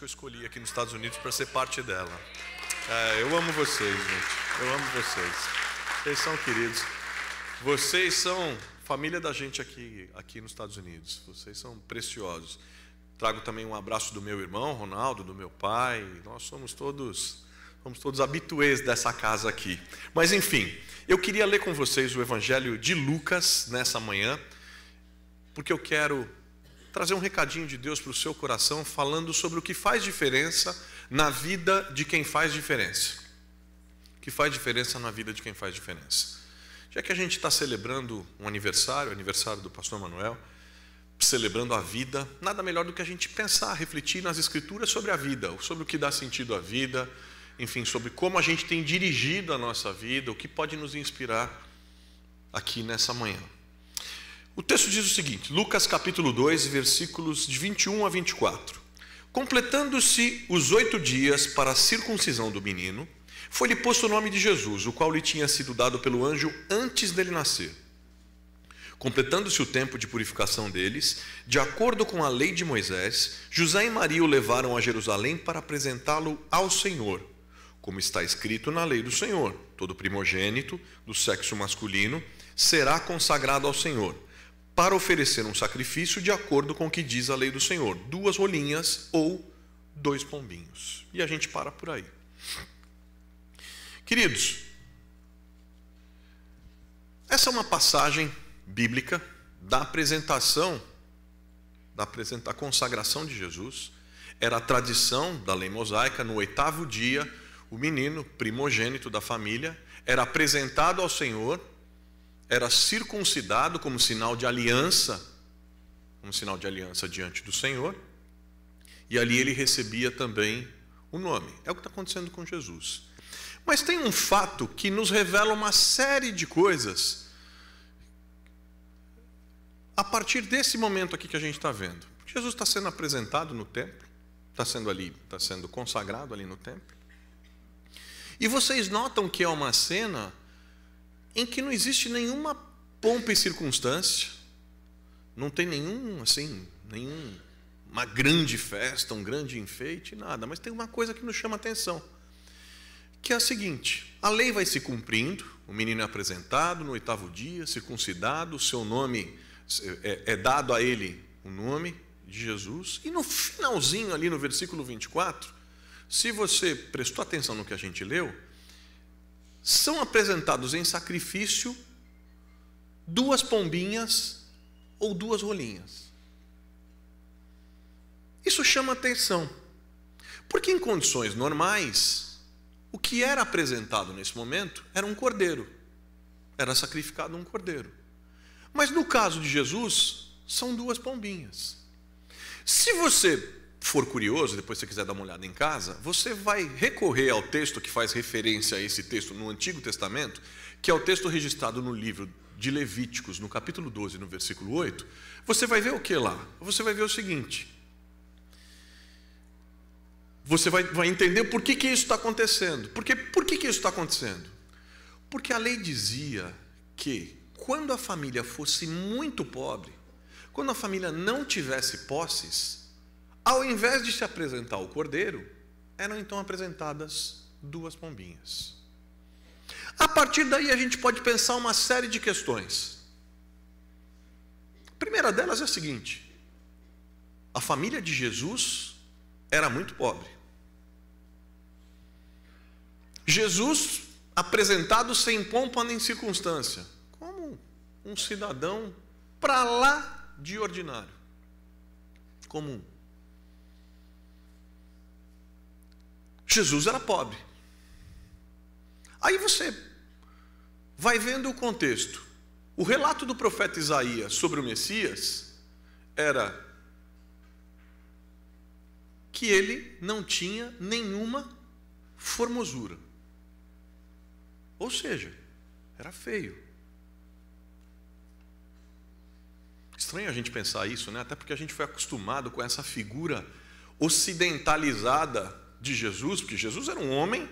que eu escolhi aqui nos Estados Unidos para ser parte dela. Eu amo vocês, gente. Eu amo vocês. Vocês são queridos. Vocês são família da gente aqui nos Estados Unidos. Vocês são preciosos. Trago também um abraço do meu irmão, Ronaldo, do meu pai. Nós somos todos habituês dessa casa aqui. Mas enfim, eu queria ler com vocês o Evangelho de Lucas nessa manhã, porque eu quero trazer um recadinho de Deus para o seu coração, falando sobre o que faz diferença na vida de quem faz diferença. O que faz diferença na vida de quem faz diferença. Já que a gente está celebrando um aniversário, o aniversário do pastor Manuel, celebrando a vida, nada melhor do que a gente pensar, refletir nas Escrituras sobre a vida, sobre o que dá sentido à vida, enfim, sobre como a gente tem dirigido a nossa vida, o que pode nos inspirar aqui nessa manhã. O texto diz o seguinte, Lucas capítulo 2, versículos de 21 a 24. Completando-se os 8 dias para a circuncisão do menino, foi-lhe posto o nome de Jesus, o qual lhe tinha sido dado pelo anjo antes dele nascer. Completando-se o tempo de purificação deles, de acordo com a lei de Moisés, José e Maria o levaram a Jerusalém para apresentá-lo ao Senhor, como está escrito na lei do Senhor. Todo primogênito do sexo masculino será consagrado ao Senhor, para oferecer um sacrifício de acordo com o que diz a lei do Senhor, 2 rolinhas ou 2 pombinhos. E a gente para por aí. Queridos, essa é uma passagem bíblica da apresentação, da consagração de Jesus. Era a tradição da lei mosaica, no 8º dia, o menino primogênito da família era apresentado ao Senhor, era circuncidado como sinal de aliança diante do Senhor, e ali ele recebia também o nome. É o que está acontecendo com Jesus. Mas tem um fato que nos revela uma série de coisas a partir desse momento aqui que a gente está vendo. Jesus está sendo apresentado no templo, está sendo consagrado ali no templo. E vocês notam que é uma cena em que não existe nenhuma pompa e circunstância, não tem nenhuma grande festa, um grande enfeite, nada, mas tem uma coisa que nos chama a atenção, que é a seguinte: a lei vai se cumprindo, o menino é apresentado no 8º dia, circuncidado, o seu nome é dado a ele, o nome de Jesus, e no finalzinho ali no versículo 24, se você prestou atenção no que a gente leu, são apresentados em sacrifício 2 pombinhas ou 2 rolinhas. Isso chama atenção, porque em condições normais, o que era apresentado nesse momento era um cordeiro, era sacrificado um cordeiro. Mas no caso de Jesus, são 2 pombinhas. Se você for curioso, depois se você quiser dar uma olhada em casa, você vai recorrer ao texto que faz referência a esse texto no Antigo Testamento, que é o texto registrado no livro de Levíticos, no capítulo 12, no versículo 8. Você vai ver o que lá? Você vai ver o seguinte: você vai entender por que isso está acontecendo. Por que isso está acontecendo? Porque a lei dizia que quando a família fosse muito pobre, quando a família não tivesse posses, ao invés de se apresentar o cordeiro, eram então apresentadas 2 pombinhas. A partir daí a gente pode pensar uma série de questões. A primeira delas é a seguinte: a família de Jesus era muito pobre. Jesus apresentado sem pompa nem circunstância, como um cidadão para lá de ordinário, comum. Jesus era pobre. Aí você vai vendo o contexto. O relato do profeta Isaías sobre o Messias era que ele não tinha nenhuma formosura. Ou seja, era feio. Estranho a gente pensar isso, né? Até porque a gente foi acostumado com essa figura ocidentalizada de Jesus, porque Jesus era um homem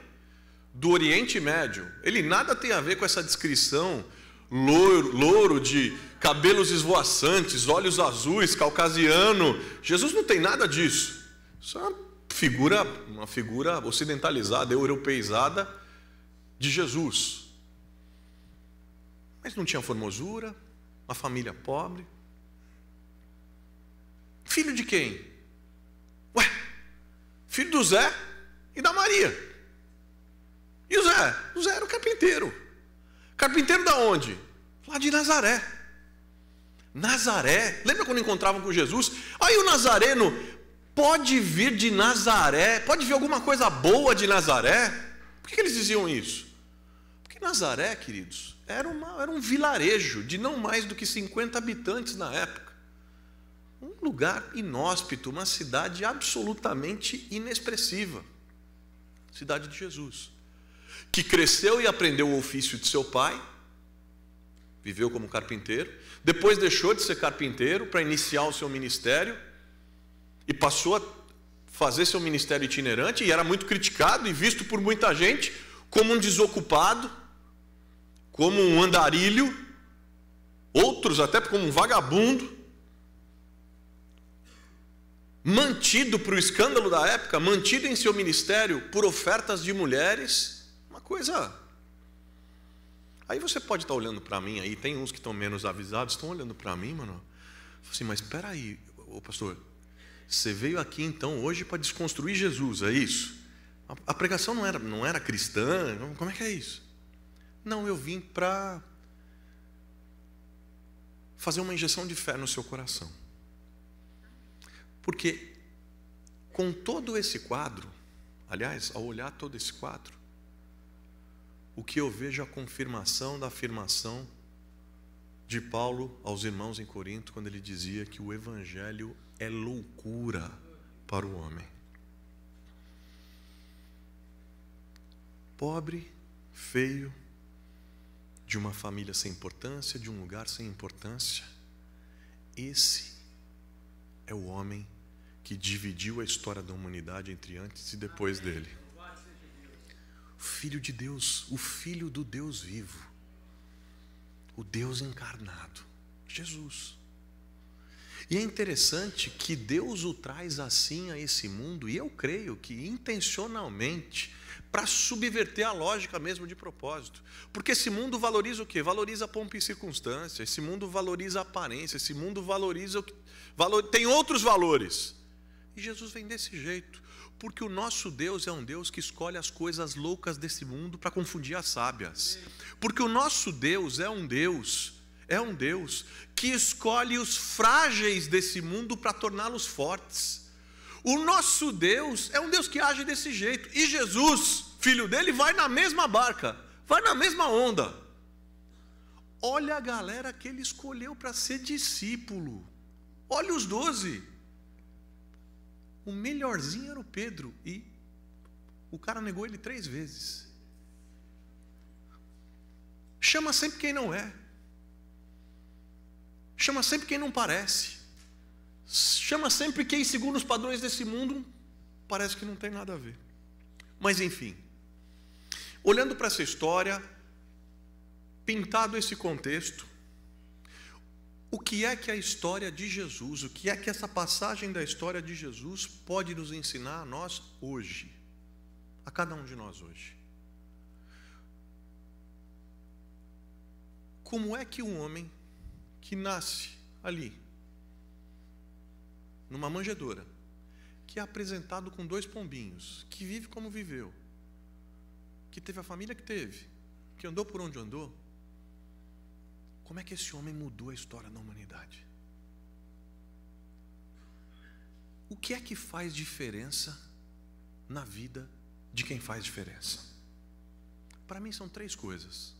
do Oriente Médio. Ele nada tem a ver com essa descrição louro de cabelos esvoaçantes, olhos azuis, caucasiano. Jesus não tem nada disso. Isso é uma uma figura ocidentalizada, europeizada de Jesus. Mas não tinha formosura, uma família pobre. Filho de quem? Ué, filho do Zé e da Maria. E o Zé? O Zé era o carpinteiro. Carpinteiro da onde? Lá de Nazaré. Nazaré, lembra quando encontravam com Jesus? Aí o nazareno pode vir de Nazaré, pode vir alguma coisa boa de Nazaré? Por que eles diziam isso? Porque Nazaré, queridos, era um vilarejo de não mais do que 50 habitantes na época. Um lugar inóspito, uma cidade absolutamente inexpressiva. Cidade de Jesus, que cresceu e aprendeu o ofício de seu pai, viveu como carpinteiro, depois deixou de ser carpinteiro para iniciar o seu ministério e passou a fazer seu ministério itinerante, e era muito criticado e visto por muita gente como um desocupado, como um andarilho, outros até como um vagabundo, mantido para o escândalo da época, mantido em seu ministério por ofertas de mulheres, uma coisa. Aí você pode estar olhando para mim aí, tem uns que estão menos avisados, estão olhando para mim, mano. Assim, mas espera aí, ô pastor, você veio aqui então hoje para desconstruir Jesus, é isso? A pregação não era cristã, como é que é isso? Não, eu vim para fazer uma injeção de fé no seu coração. Porque com todo esse quadro, aliás, ao olhar todo esse quadro, o que eu vejo é a confirmação da afirmação de Paulo aos irmãos em Corinto, quando ele dizia que o evangelho é loucura para o homem. Pobre, feio, de uma família sem importância, de um lugar sem importância. Esse é o homem que dividiu a história da humanidade entre antes e depois dele. Filho de Deus, o Filho do Deus vivo, o Deus encarnado, Jesus. E é interessante que Deus o traz assim a esse mundo, e eu creio que intencionalmente, para subverter a lógica mesmo de propósito. Porque esse mundo valoriza o quê? Valoriza a pompa e circunstância, esse mundo valoriza a aparência, esse mundo valoriza o que tem outros valores. E Jesus vem desse jeito. Porque o nosso Deus é um Deus que escolhe as coisas loucas desse mundo para confundir as sábias. Porque o nosso Deus é um Deus que escolhe os frágeis desse mundo para torná-los fortes. O nosso Deus é um Deus que age desse jeito. E Jesus, filho dele, vai na mesma barca, vai na mesma onda. Olha a galera que ele escolheu para ser discípulo. Olha os 12. O melhorzinho era o Pedro, e o cara negou ele 3 vezes. Chama sempre quem não é. Chama sempre quem não parece. Chama sempre quem, segundo os padrões desse mundo, parece que não tem nada a ver. Mas enfim, olhando para essa história, pintado esse contexto, o que é que a história de Jesus, o que é que essa passagem da história de Jesus pode nos ensinar a nós hoje? A cada um de nós hoje. Como é que um homem que nasce ali, numa manjedoura, que é apresentado com 2 pombinhos, que vive como viveu, que teve a família que teve, que andou por onde andou, como é que esse homem mudou a história da humanidade? O que é que faz diferença na vida de quem faz diferença? Para mim são 3 coisas.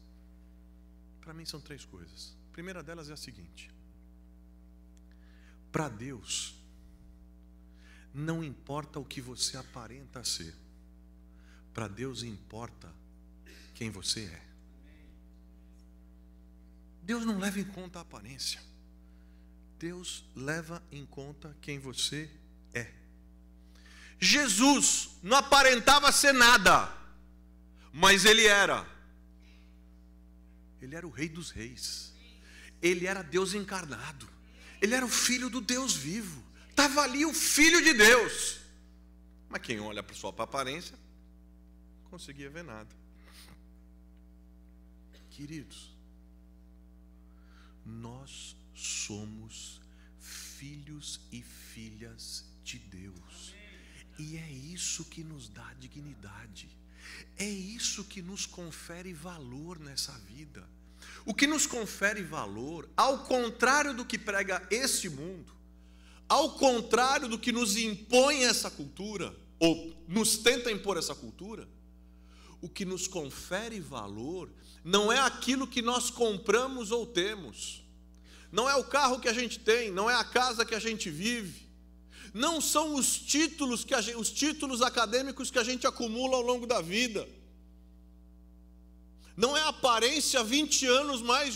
Para mim são 3 coisas. A primeira delas é a seguinte: para Deus, não importa o que você aparenta ser. Para Deus importa quem você é. Deus não leva em conta a aparência. Deus leva em conta quem você é. Jesus não aparentava ser nada, mas ele era. Ele era o Rei dos Reis. Ele era Deus encarnado. Ele era o Filho do Deus vivo. Estava ali o Filho de Deus. Mas quem olha só para a aparência, não conseguia ver nada. Queridos, nós somos filhos e filhas de Deus. E é isso que nos dá dignidade. É isso que nos confere valor nessa vida. O que nos confere valor, ao contrário do que prega esse mundo, ao contrário do que nos impõe essa cultura, ou nos tenta impor essa cultura, o que nos confere valor não é aquilo que nós compramos ou temos, não é o carro que a gente tem, não é a casa que a gente vive, não são os títulos os títulos acadêmicos que a gente acumula ao longo da vida, não é a aparência 20 anos mais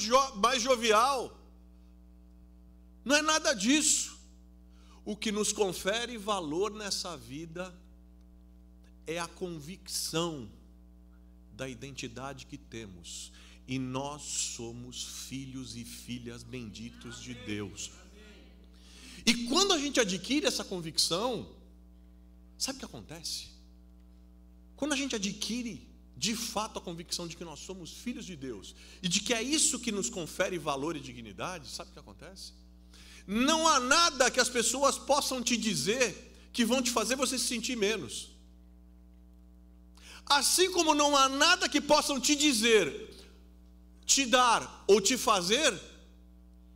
jovial, não é nada disso. O que nos confere valor nessa vida é a convicção da identidade que temos, e nós somos filhos e filhas benditos de Deus. E quando a gente adquire essa convicção, sabe o que acontece? Quando a gente adquire de fato a convicção de que nós somos filhos de Deus e de que é isso que nos confere valor e dignidade, sabe o que acontece? Não há nada que as pessoas possam te dizer que vão te fazer você se sentir menos. Assim como não há nada que possam te dizer, te dar ou te fazer,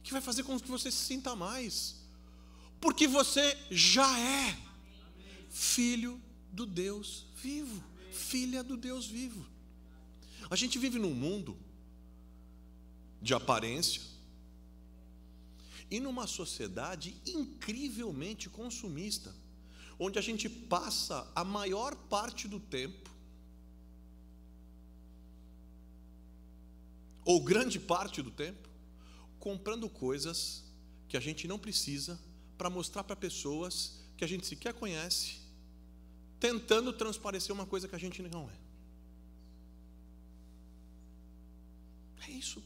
que vai fazer com que você se sinta mais. Porque você já é filho do Deus vivo, filha do Deus vivo. A gente vive num mundo de aparência e numa sociedade incrivelmente consumista, onde a gente passa a maior parte do tempo, ou grande parte do tempo, comprando coisas que a gente não precisa para mostrar para pessoas que a gente sequer conhece, tentando transparecer uma coisa que a gente não é. É isso.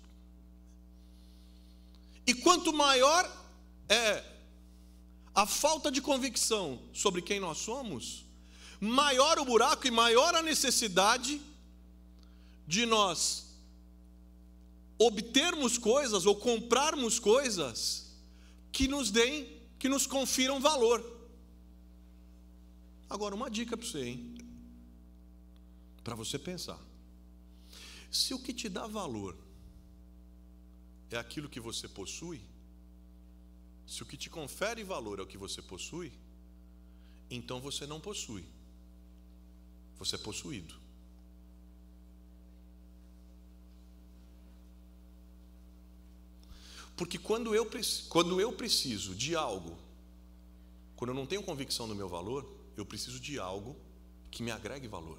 E quanto maior é a falta de convicção sobre quem nós somos, maior o buraco e maior a necessidade de nós obtermos coisas ou comprarmos coisas que nos deem, que nos confiram valor. Agora, uma dica para você, hein? Para você pensar. Se o que te dá valor é aquilo que você possui, se o que te confere valor é o que você possui, então você não possui, você é possuído. Porque quando eu preciso de algo, quando eu não tenho convicção do meu valor, eu preciso de algo que me agregue valor.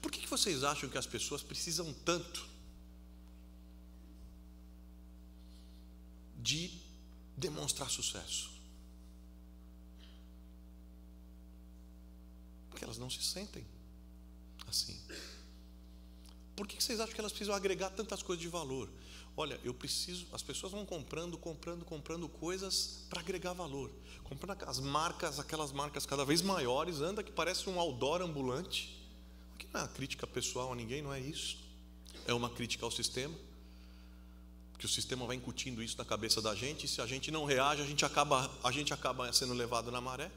Por que vocês acham que as pessoas precisam tanto de demonstrar sucesso? Porque elas não se sentem assim. Por que vocês acham que elas precisam agregar tantas coisas de valor? Olha, as pessoas vão comprando coisas para agregar valor. Comprando aquelas marcas cada vez maiores, anda que parece um outdoor ambulante. Aqui não é uma crítica pessoal a ninguém, não é isso. É uma crítica ao sistema. Porque o sistema vai incutindo isso na cabeça da gente, e se a gente não reage, a gente acaba sendo levado na maré.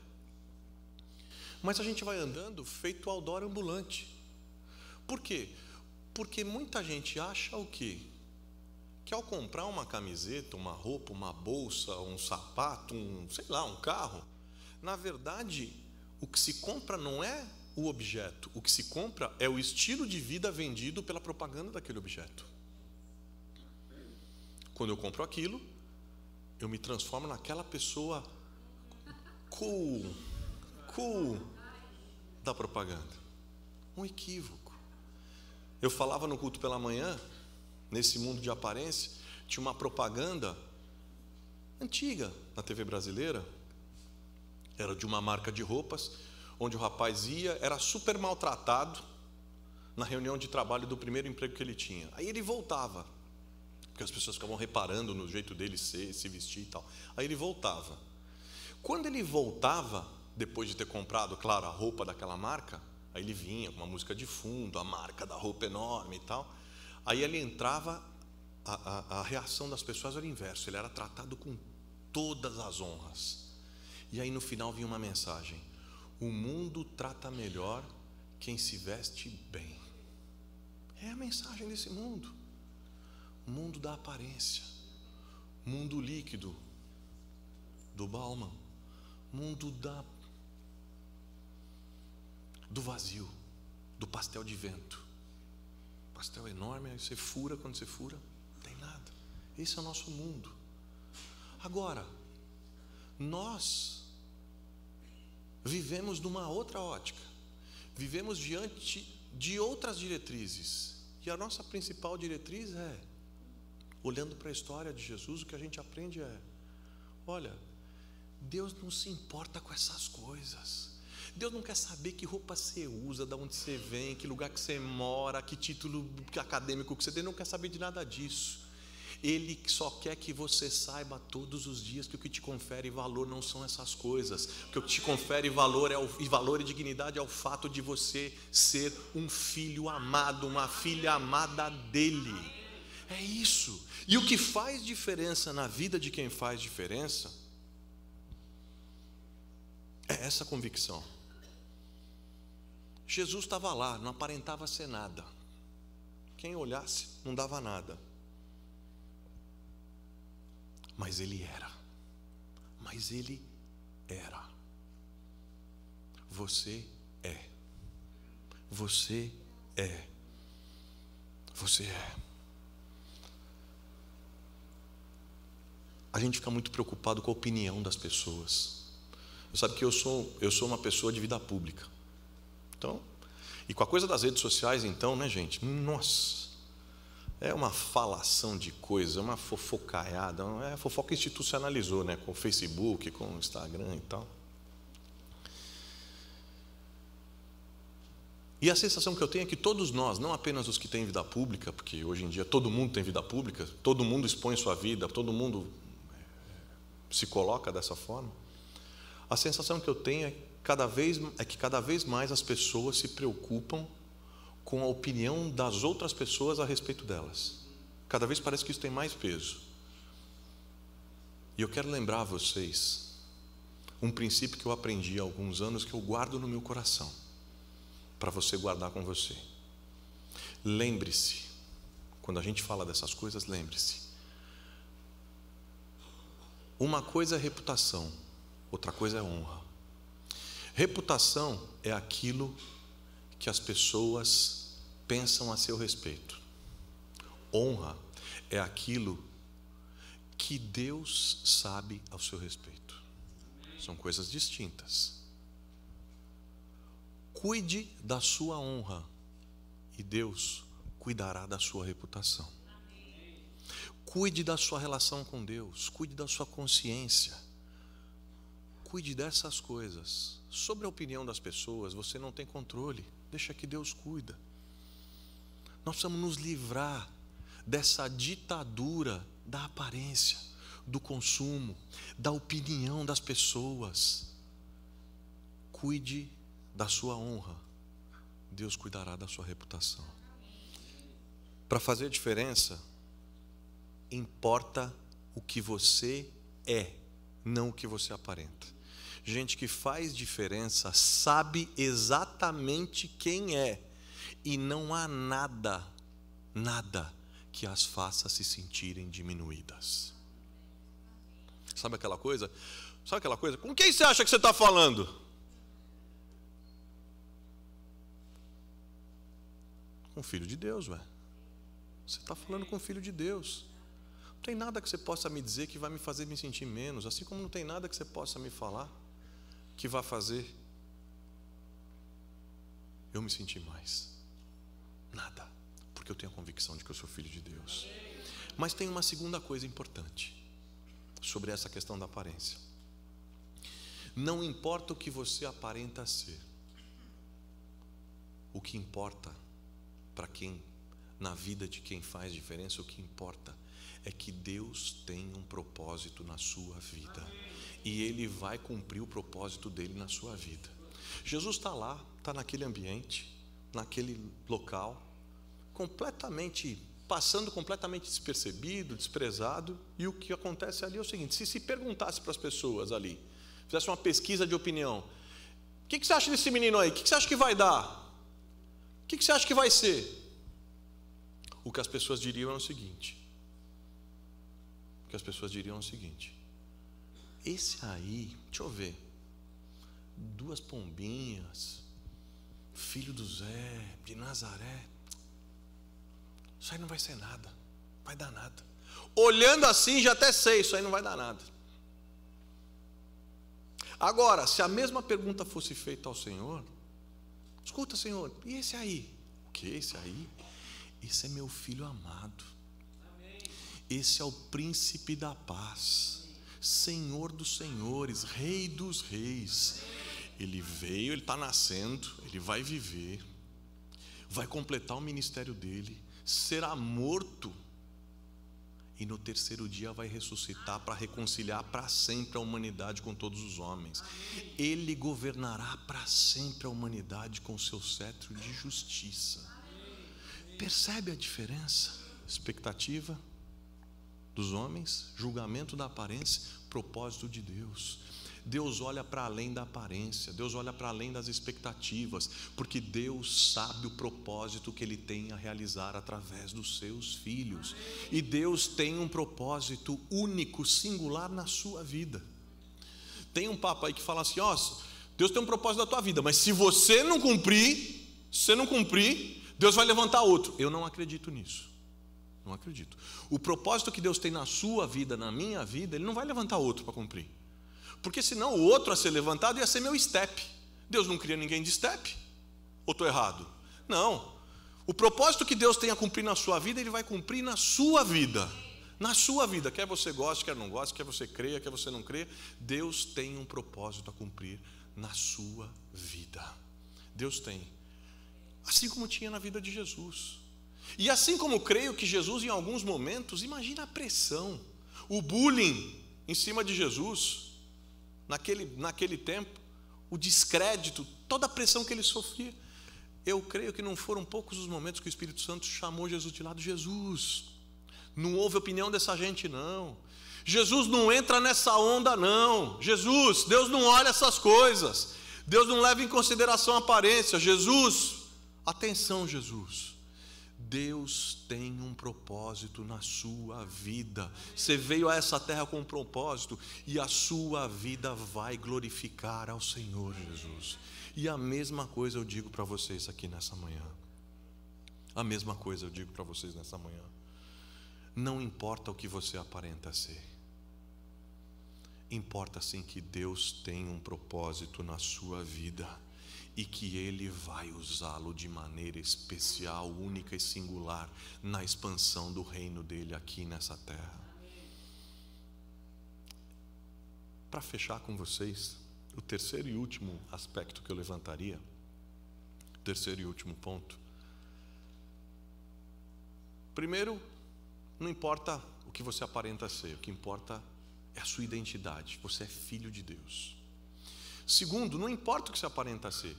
Mas a gente vai andando feito outdoor ambulante. Por quê? Porque muita gente acha o quê? Que ao comprar uma camiseta, uma roupa, uma bolsa, um sapato, um carro, na verdade, o que se compra não é o objeto, o que se compra é o estilo de vida vendido pela propaganda daquele objeto. Quando eu compro aquilo, eu me transformo naquela pessoa cool da propaganda. Um equívoco. Eu falava no culto pela manhã, nesse mundo de aparência, tinha uma propaganda antiga na TV brasileira, era de uma marca de roupas, onde o rapaz era super maltratado na reunião de trabalho do primeiro emprego que ele tinha. Aí ele voltava, porque as pessoas ficavam reparando no jeito dele se vestir e tal. Aí ele voltava. Quando ele voltava, depois de ter comprado, claro, a roupa daquela marca, aí ele vinha com uma música de fundo, a marca da roupa enorme e tal. Aí ele entrava, a reação das pessoas era o inverso, ele era tratado com todas as honras. E aí no final vinha uma mensagem: o mundo trata melhor quem se veste bem. É a mensagem desse mundo. O mundo da aparência, mundo líquido do Bauman, mundo do vazio, do pastel de vento. Pastel enorme, aí você fura, quando você fura, não tem nada. Esse é o nosso mundo. Agora, nós vivemos numa outra ótica, vivemos diante de outras diretrizes, e a nossa principal diretriz é, olhando para a história de Jesus, o que a gente aprende é: olha, Deus não se importa com essas coisas. Deus não quer saber que roupa você usa, de onde você vem, que lugar que você mora, que título acadêmico que você tem. Não quer saber de nada disso. Ele só quer que você saiba todos os dias que o que te confere valor não são essas coisas. Que o que te confere valor e dignidade é o fato de você ser um filho amado, uma filha amada dele. É isso. E o que faz diferença na vida de quem faz diferença é essa convicção. Jesus estava lá, não aparentava ser nada. Quem olhasse não dava nada. Mas ele era. Mas ele era. Você é. Você é. Você é. A gente fica muito preocupado com a opinião das pessoas. Você sabe que eu sou uma pessoa de vida pública. Então, e com a coisa das redes sociais, então, né, gente? Nossa, é uma falação de coisa, é uma fofocaiada, a fofoca institucionalizou, né? Com o Facebook, com o Instagram e tal. E a sensação que eu tenho é que todos nós, não apenas os que têm vida pública, porque hoje em dia todo mundo tem vida pública, todo mundo expõe sua vida, todo mundo se coloca dessa forma. A sensação que eu tenho é que cada vez mais as pessoas se preocupam com a opinião das outras pessoas a respeito delas. Cada vez parece que isso tem mais peso. E eu quero lembrar a vocês um princípio que eu aprendi há alguns anos, que eu guardo no meu coração, para você guardar com você. Lembre-se, quando a gente fala dessas coisas, lembre-se: uma coisa é reputação, outra coisa é honra. Reputação é aquilo que as pessoas pensam a seu respeito. Honra é aquilo que Deus sabe ao seu respeito. São coisas distintas. Cuide da sua honra e Deus cuidará da sua reputação. Cuide da sua relação com Deus, cuide da sua consciência. Cuide dessas coisas. Sobre a opinião das pessoas, você não tem controle. Deixa que Deus cuida. Nós precisamos nos livrar dessa ditadura da aparência, do consumo, da opinião das pessoas. Cuide da sua honra. Deus cuidará da sua reputação. Para fazer diferença, importa o que você é, não o que você aparenta. Gente que faz diferença sabe exatamente quem é, e não há nada que as faça se sentirem diminuídas. Sabe aquela coisa? Com quem você acha que você está falando? Com o Filho de Deus, ué. Você está falando com o Filho de Deus. Não tem nada que você possa me dizer que vai me fazer me sentir menos, assim como não tem nada que você possa me falar que vai fazer eu me sentir mais. Nada, porque eu tenho a convicção de que eu sou filho de Deus. Mas tem uma segunda coisa importante sobre essa questão da aparência. Não importa o que você aparenta ser, o que importa para quem na vida de quem faz diferença, o que importa é que Deus tem um propósito na sua vida. E Ele vai cumprir o propósito dele na sua vida. Jesus está lá, está naquele ambiente, naquele local, passando completamente despercebido, desprezado. E o que acontece ali é o seguinte: se perguntasse para as pessoas ali, fizesse uma pesquisa de opinião, o que você acha desse menino aí? O que você acha que vai dar? O que você acha que vai ser? O que as pessoas diriam é o seguinte: esse aí, deixa eu ver, 2 pombinhas, filho do Zé, de Nazaré, isso aí não vai ser nada, vai dar nada. Olhando assim já até sei, isso aí não vai dar nada. Agora, se a mesma pergunta fosse feita ao Senhor: escuta, Senhor, e esse aí? O que esse aí? Esse é meu filho amado. Esse é o príncipe da paz, Senhor dos senhores, Rei dos reis. Ele veio, ele está nascendo, ele vai viver, vai completar o ministério dele, será morto e no 3º dia vai ressuscitar para reconciliar para sempre a humanidade com todos os homens. Ele governará para sempre a humanidade com o seu cetro de justiça. Percebe a diferença? Expectativa dos homens, julgamento da aparência, propósito de Deus. Deus olha para além da aparência, Deus olha para além das expectativas, porque Deus sabe o propósito que Ele tem a realizar através dos seus filhos. E Deus tem um propósito único, singular na sua vida. Tem um papo aí que fala assim: ó, Deus tem um propósito na tua vida, mas se você não cumprir, Deus vai levantar outro. Eu não acredito nisso. Não acredito. O propósito que Deus tem na sua vida, na minha vida, Ele não vai levantar outro para cumprir. Porque senão o outro a ser levantado ia ser meu step. Deus não cria ninguém de step. Ou estou errado? Não. O propósito que Deus tem a cumprir na sua vida, Ele vai cumprir na sua vida. Na sua vida. Quer você goste, quer não goste, quer você creia, quer você não creia. Deus tem um propósito a cumprir na sua vida. Deus tem. Assim como tinha na vida de Jesus. E assim como creio que Jesus, em alguns momentos, imagina a pressão, o bullying em cima de Jesus, naquele tempo, o descrédito, toda a pressão que ele sofria. Eu creio que não foram poucos os momentos que o Espírito Santo chamou Jesus de lado: Jesus, não houve opinião dessa gente não, Jesus não entra nessa onda não, Jesus, Deus não olha essas coisas, Deus não leva em consideração a aparência, Jesus, atenção Jesus, Deus tem um propósito na sua vida. Você veio a essa terra com um propósito, e a sua vida vai glorificar ao Senhor Jesus. E a mesma coisa eu digo para vocês aqui nessa manhã. A mesma coisa eu digo para vocês nessa manhã. Não importa o que você aparenta ser. Importa sim que Deus tem um propósito na sua vida. E que Ele vai usá-lo de maneira especial, única e singular, na expansão do reino dEle aqui nessa terra. Para fechar com vocês, o terceiro e último aspecto que eu levantaria, terceiro e último ponto. Primeiro, não importa o que você aparenta ser, o que importa é a sua identidade, você é filho de Deus. Segundo, não importa o que você aparenta ser,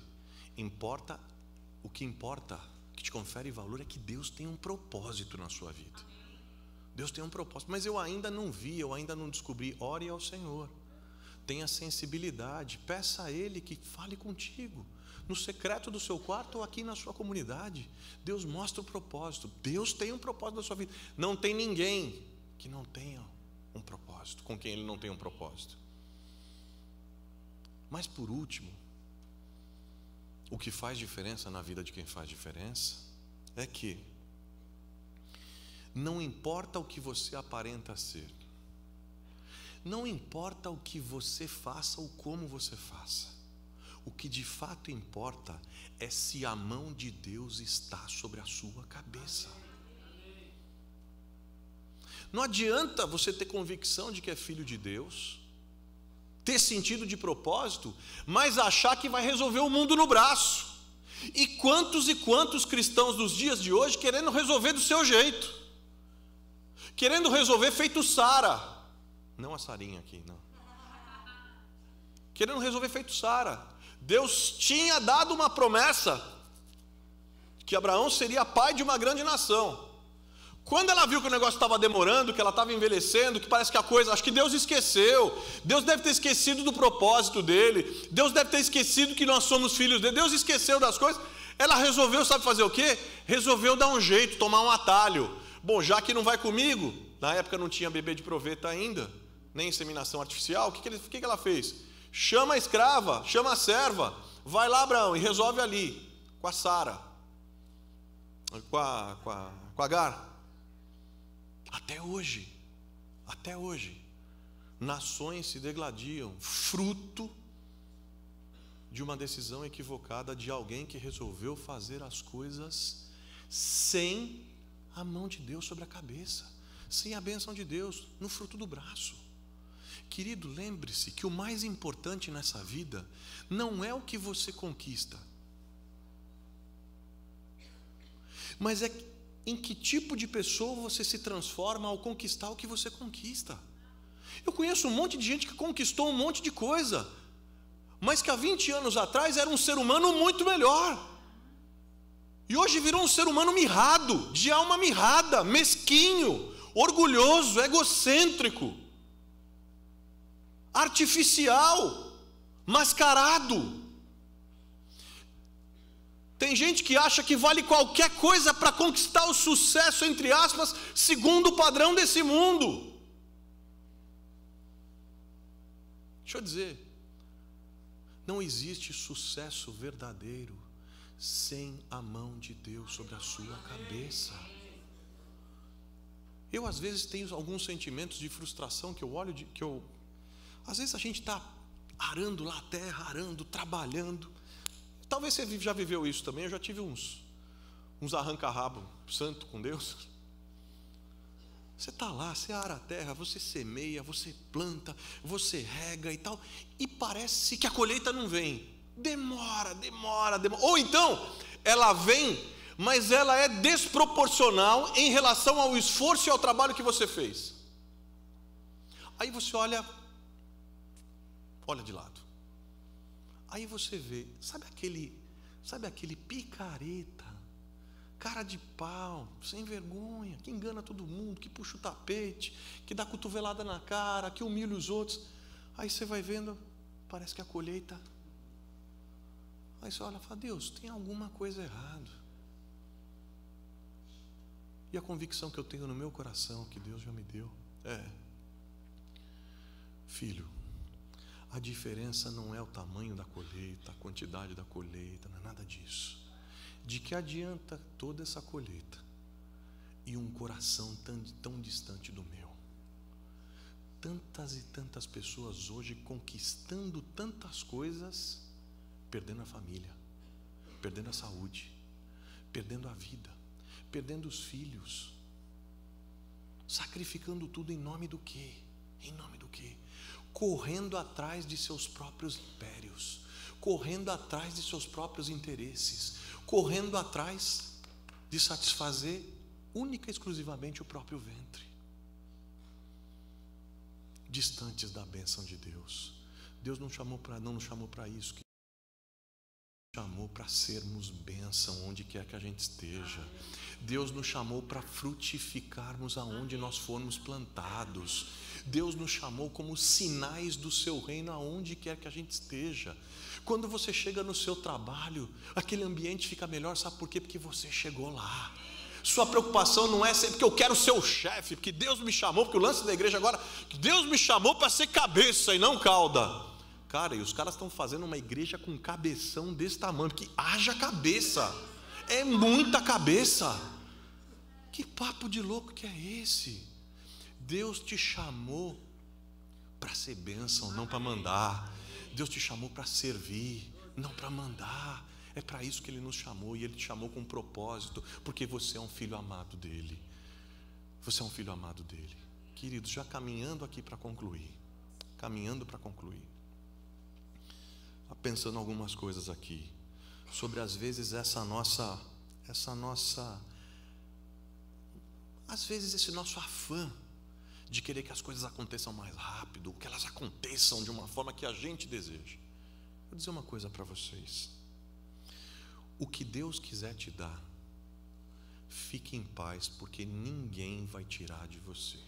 o que te confere valor é que Deus tem um propósito na sua vida. Deus tem um propósito, mas eu ainda não vi, eu ainda não descobri. Ore ao Senhor, tenha sensibilidade, peça a Ele que fale contigo, no secreto do seu quarto ou aqui na sua comunidade. Deus mostra o propósito, Deus tem um propósito na sua vida. Não tem ninguém que não tenha um propósito, com quem Ele não tem um propósito. Mas por último, o que faz diferença na vida de quem faz diferença é que não importa o que você aparenta ser, não importa o que você faça ou como você faça, o que de fato importa é se a mão de Deus está sobre a sua cabeça. Não adianta você ter convicção de que é filho de Deus, ter sentido de propósito, mas achar que vai resolver o mundo no braço. E quantos cristãos dos dias de hoje querendo resolver do seu jeito, querendo resolver feito Sara, não a Sarinha aqui, não, querendo resolver feito Sara. Deus tinha dado uma promessa que Abraão seria pai de uma grande nação. Quando ela viu que o negócio estava demorando, que ela estava envelhecendo, que parece que a coisa, acho que Deus esqueceu, Deus deve ter esquecido do propósito dele, Deus deve ter esquecido que nós somos filhos dele, Deus esqueceu das coisas, ela resolveu, sabe fazer o quê? Resolveu dar um jeito, tomar um atalho. Bom, já que não vai comigo, na época não tinha bebê de proveta ainda, nem inseminação artificial, o que ela fez? Chama a escrava, chama a serva, vai lá, Abraão, e resolve ali, com a Sara, com a Agar. Até hoje, nações se degladiam, fruto de uma decisão equivocada de alguém que resolveu fazer as coisas sem a mão de Deus sobre a cabeça, sem a bênção de Deus no fruto do braço. Querido, lembre-se que o mais importante nessa vida não é o que você conquista, mas é em que tipo de pessoa você se transforma ao conquistar o que você conquista. Eu conheço um monte de gente que conquistou um monte de coisa, mas que há 20 anos atrás era um ser humano muito melhor, e hoje virou um ser humano mirrado, de alma mirrada, mesquinho, orgulhoso, egocêntrico, artificial, mascarado. Tem gente que acha que vale qualquer coisa para conquistar o sucesso, entre aspas, segundo o padrão desse mundo. Deixa eu dizer, não existe sucesso verdadeiro sem a mão de Deus sobre a sua cabeça. Eu às vezes tenho alguns sentimentos de frustração que eu olho, às vezes a gente está arando lá a terra, arando, trabalhando. Talvez você já viveu isso também. Eu já tive uns arranca-rabo santo com Deus. Você está lá, você ara a terra, você semeia, você planta, você rega e tal, e parece que a colheita não vem. Demora. Ou então, ela vem, mas ela é desproporcional em relação ao esforço e ao trabalho que você fez. Aí você olha de lado. Aí você vê, sabe aquele picareta, cara de pau, sem vergonha, que engana todo mundo, que puxa o tapete, que dá cotovelada na cara, que humilha os outros. Aí você vai vendo, parece que a colheita. Aí você olha e fala, Deus, tem alguma coisa errada. E a convicção que eu tenho no meu coração, que Deus já me deu, filho, a diferença não é o tamanho da colheita, a quantidade da colheita, não é nada disso. De que adianta toda essa colheita e um coração tão distante do meu? Tantas e tantas pessoas hoje conquistando tantas coisas, perdendo a família, perdendo a saúde, perdendo a vida, perdendo os filhos, sacrificando tudo em nome do quê? Em nome do quê? Correndo atrás de seus próprios impérios, correndo atrás de seus próprios interesses, correndo atrás de satisfazer única e exclusivamente o próprio ventre, distantes da bênção de Deus. Deus não nos chamou para isso, que chamou para sermos bênção onde quer que a gente esteja. Deus nos chamou para frutificarmos aonde nós formos plantados. Deus nos chamou como sinais do seu reino aonde quer que a gente esteja. Quando você chega no seu trabalho, aquele ambiente fica melhor, sabe por quê? Porque você chegou lá. Sua preocupação não é sempre porque eu quero ser o chefe, porque Deus me chamou, porque o lance da igreja agora, que Deus me chamou para ser cabeça e não cauda. Cara, e os caras estão fazendo uma igreja com cabeção desse tamanho, que haja cabeça, é muita cabeça. Que papo de louco que é esse? Deus te chamou para ser bênção, não para mandar. Deus te chamou para servir, não para mandar. É para isso que Ele nos chamou, e Ele te chamou com um propósito, porque você é um filho amado dEle. Você é um filho amado dEle. Queridos, já caminhando aqui para concluir, pensando algumas coisas aqui. sobre às vezes às vezes esse nosso afã de querer que as coisas aconteçam mais rápido, que elas aconteçam de uma forma que a gente deseja. Vou dizer uma coisa para vocês: o que Deus quiser te dar, fique em paz, porque ninguém vai tirar de você.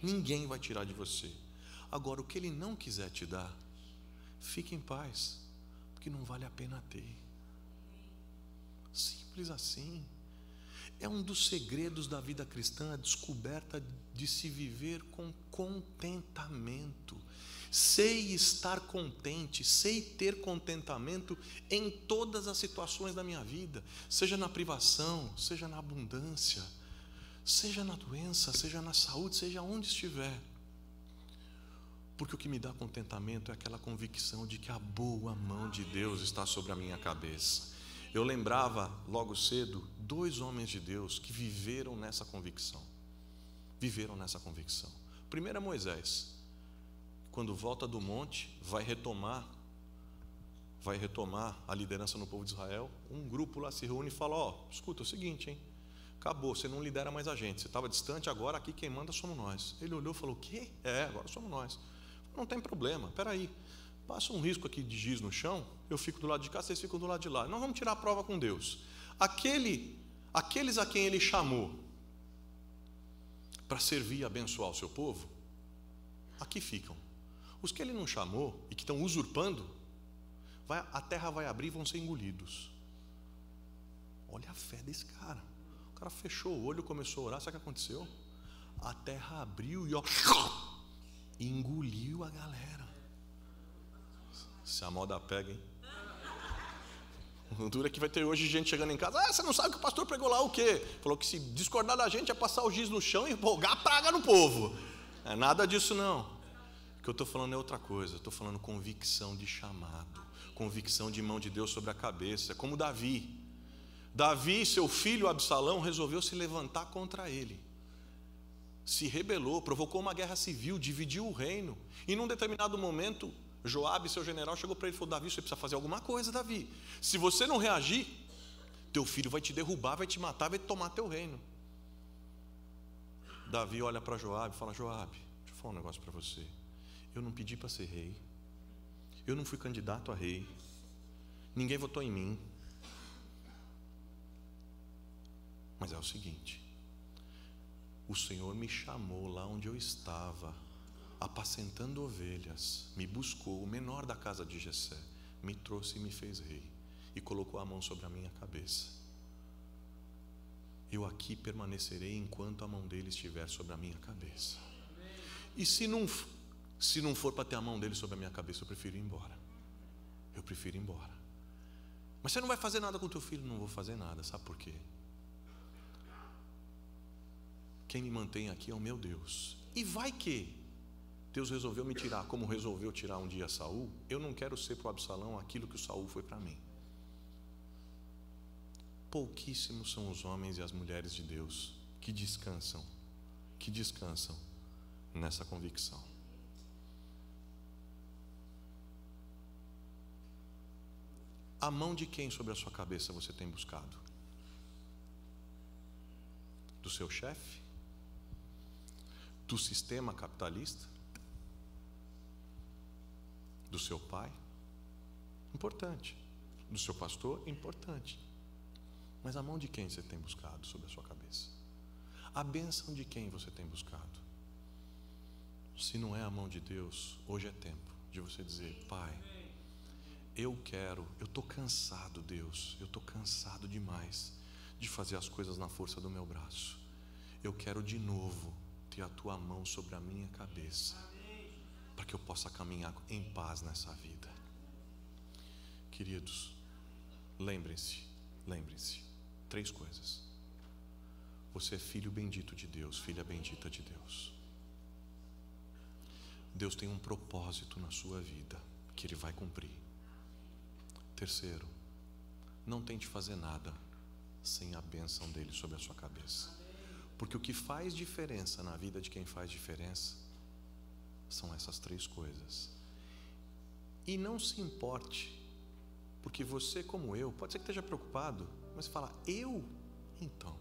Ninguém vai tirar de você. Agora, o que Ele não quiser te dar, fique em paz, porque não vale a pena ter. Simples assim. É um dos segredos da vida cristã, a descoberta de se viver com contentamento. Sei estar contente, sei ter contentamento em todas as situações da minha vida, seja na privação, seja na abundância, seja na doença, seja na saúde, seja onde estiver. Porque o que me dá contentamento é aquela convicção de que a boa mão de Deus está sobre a minha cabeça. Eu lembrava logo cedo 2 homens de Deus que viveram nessa convicção. Viveram nessa convicção. O primeiro é Moisés. Quando volta do monte, vai retomar a liderança no povo de Israel. Um grupo lá se reúne e fala: escuta, é o seguinte, hein? Acabou, você não lidera mais a gente. Você estava distante, agora aqui quem manda somos nós. Ele olhou e falou: o quê? Agora somos nós. Não tem problema, peraí. Passa um risco aqui de giz no chão, eu fico do lado de cá, vocês ficam do lado de lá. Nós vamos tirar a prova com Deus. Aqueles a quem Ele chamou para servir e abençoar o seu povo, aqui ficam. Os que Ele não chamou e que estão usurpando, a terra vai abrir e vão ser engolidos. Olha a fé desse cara. O cara fechou o olho, começou a orar. Sabe o que aconteceu? A terra abriu e engoliu a galera. Se a moda pega, hein? O duro é que vai ter hoje gente chegando em casa: você não sabe que o pastor pregou lá o quê? Falou que se discordar da gente é passar o giz no chão e rogar a praga no povo. Não é nada disso não. O que eu estou falando é outra coisa. Eu estou falando convicção de chamado, convicção de mão de Deus sobre a cabeça. É como Davi, seu filho Absalão, resolveu se levantar contra ele. Se rebelou, provocou uma guerra civil, dividiu o reino. E num determinado momento, Joabe, seu general, chegou para ele e falou: Davi, você precisa fazer alguma coisa, Davi. Se você não reagir, teu filho vai te derrubar, vai te matar, vai tomar teu reino. Davi olha para Joabe e fala: Joabe, deixa eu falar um negócio para você. Eu não pedi para ser rei. Eu não fui candidato a rei. Ninguém votou em mim. Mas é o seguinte: o Senhor me chamou lá onde eu estava, apacentando ovelhas, me buscou, o menor da casa de Jessé, me trouxe e me fez rei, e colocou a mão sobre a minha cabeça. Eu aqui permanecerei enquanto a mão dele estiver sobre a minha cabeça. E se não for para ter a mão dele sobre a minha cabeça, eu prefiro ir embora. Eu prefiro ir embora. Mas você não vai fazer nada com o teu filho? Não vou fazer nada, sabe por quê? Quem me mantém aqui é o meu Deus. E vai que Deus resolveu me tirar, como resolveu tirar um dia Saul. Eu não quero ser para o Absalão aquilo que o Saul foi para mim. Pouquíssimos são os homens e as mulheres de Deus que descansam nessa convicção. A mão de quem sobre a sua cabeça você tem buscado? Do seu chefe? Do sistema capitalista? Do seu pai? Importante. Do seu pastor? Importante. Mas a mão de quem você tem buscado sobre a sua cabeça? A bênção de quem você tem buscado? Se não é a mão de Deus, hoje é tempo de você dizer: Pai, eu estou cansado, Deus, eu estou cansado demais de fazer as coisas na força do meu braço. Eu quero de novo ter a tua mão sobre a minha cabeça, para que eu possa caminhar em paz nessa vida. Queridos, lembrem-se, 3 coisas. Você é filho bendito de Deus, filha bendita de Deus. Deus tem um propósito na sua vida que Ele vai cumprir. Terceiro, não tente fazer nada sem a bênção dEle sobre a sua cabeça. Porque o que faz diferença na vida de quem faz diferença são essas 3 coisas. E não se importe Porque você, como eu, pode ser que esteja preocupado, mas fala, eu? Então,